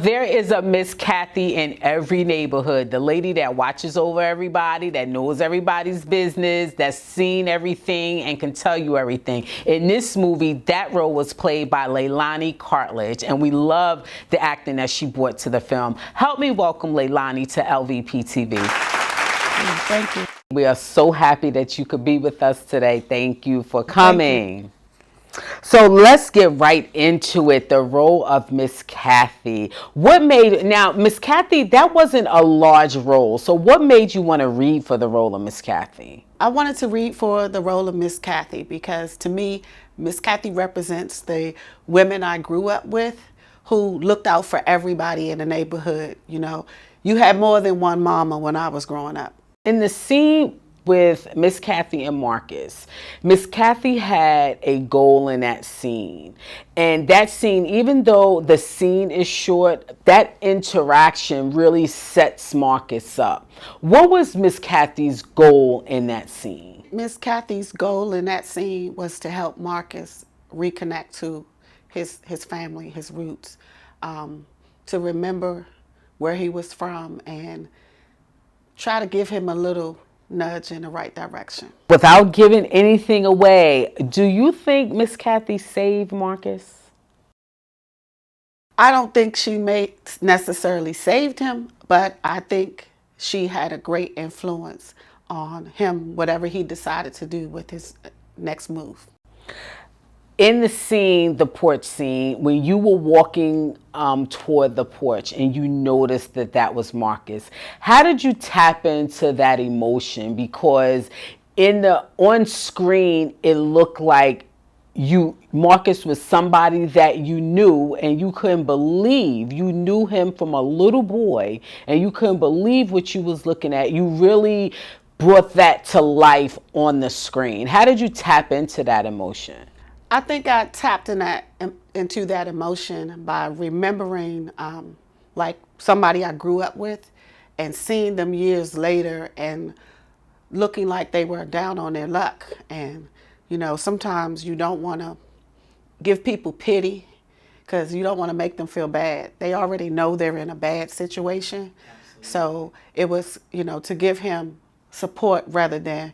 there is a Miss Cathy in every neighborhood. The lady that watches over everybody, that knows everybody's business, that's seen everything and can tell you everything. In this movie, that role was played by Leilani Cartledge, and we love the acting that she brought to the film. Help me welcome Leilani to LVPTV. Thank you. We are so happy that you could be with us today. Thank you for coming. So let's get right into it. The role of Miss Cathy. Now Miss Cathy, that wasn't a large role. So what made you want to read for the role of Miss Cathy? I wanted to read for the role of Miss Cathy because to me, Miss Cathy represents the women I grew up with who looked out for everybody in the neighborhood. You know, you had more than one mama when I was growing up. In the scene with Miss Cathy and Marcus, Miss Cathy had a goal in that scene. And that scene, even though the scene is short, that interaction really sets Marcus up. What was Miss Cathy's goal in that scene? Miss Cathy's goal in that scene was to help Marcus reconnect to his family, his roots, to remember where he was from and try to give him a little nudge in the right direction. Without giving anything away, do you think Miss Cathy saved Marcus? I don't think she may necessarily saved him, but I think she had a great influence on him, whatever he decided to do with his next move. In the scene, the porch scene, when you were walking toward the porch and you noticed that that was Marcus, how did you tap into that emotion? Because on screen, it looked like Marcus was somebody that you knew and you couldn't believe. You knew him from a little boy and you couldn't believe what you was looking at. You really brought that to life on the screen. How did you tap into that emotion? I think I tapped into that emotion by remembering like somebody I grew up with and seeing them years later and looking like they were down on their luck. And, you know, sometimes you don't want to give people pity because you don't want to make them feel bad. They already know they're in a bad situation. Absolutely. So it was, you know, to give him support rather than,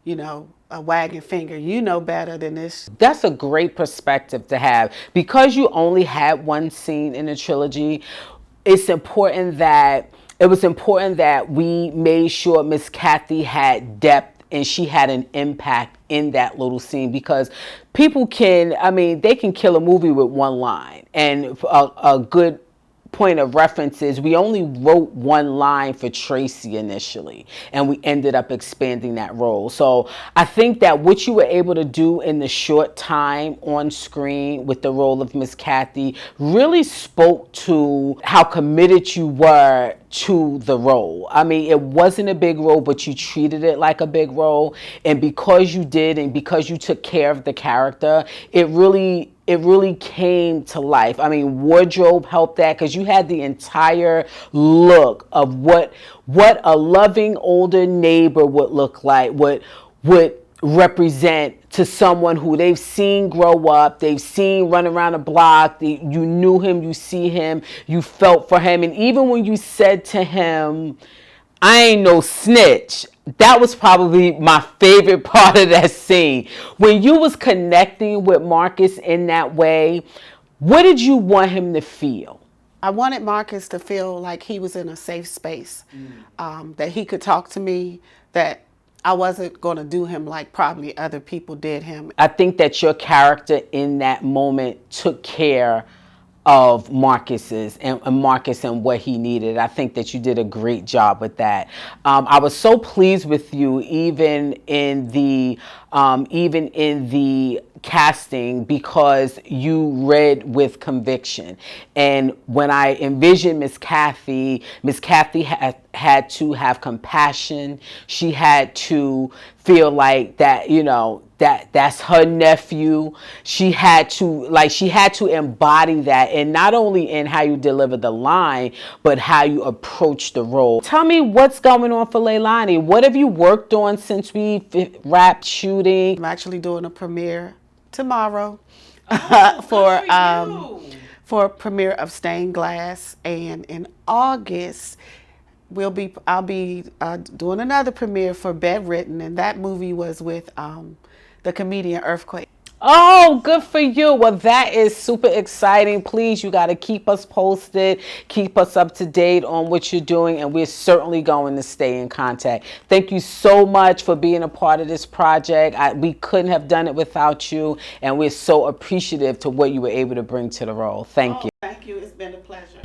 you know, a wagging finger. You know better than this. That's a great perspective to have. Because you only had one scene in the trilogy, it was important that we made sure Miss Cathy had depth and she had an impact in that little scene, because people they can kill a movie with one line. And a good point of reference is we only wrote one line for Tracy initially, and we ended up expanding that role. So I think that what you were able to do in the short time on screen with the role of Miss Cathy really spoke to how committed you were to the role. I mean, it wasn't a big role, but you treated it like a big role. And because you did, and because you took care of the character, it really came to life. I mean, wardrobe helped that, because you had the entire look of what a loving older neighbor would look like, would represent to someone who they've seen grow up, they've seen run around the block, you knew him, you see him, you felt for him. And even when you said to him, "I ain't no snitch," that was probably my favorite part of that scene. When you was connecting with Marcus in that way, what did you want him to feel? I wanted Marcus to feel like he was in a safe space, that he could talk to me, that I wasn't going to do him like probably other people did him. I think that your character in that moment took care of Marcus and what he needed. I think that you did a great job with that. I was so pleased with you even in the casting, because you read with conviction. And when I envisioned Miss Cathy had to have compassion. She had to feel like that, you know, that's her nephew. She had to embody that, and not only in how you deliver the line, but how you approach the role. Tell me what's going on for Leilani. What have you worked on since we wrapped shooting? I'm actually doing a premiere tomorrow for a premiere of Stained Glass, and in August I'll be doing another premiere for Bedridden, and that movie was with the comedian Earthquake. Oh, good for you. Well, that is super exciting. Please, you got to keep us posted, keep us up to date on what you're doing, and we're certainly going to stay in contact. Thank you so much for being a part of this project. We couldn't have done it without you, and we're so appreciative to what you were able to bring to the role. Thank you. Thank you. It's been a pleasure.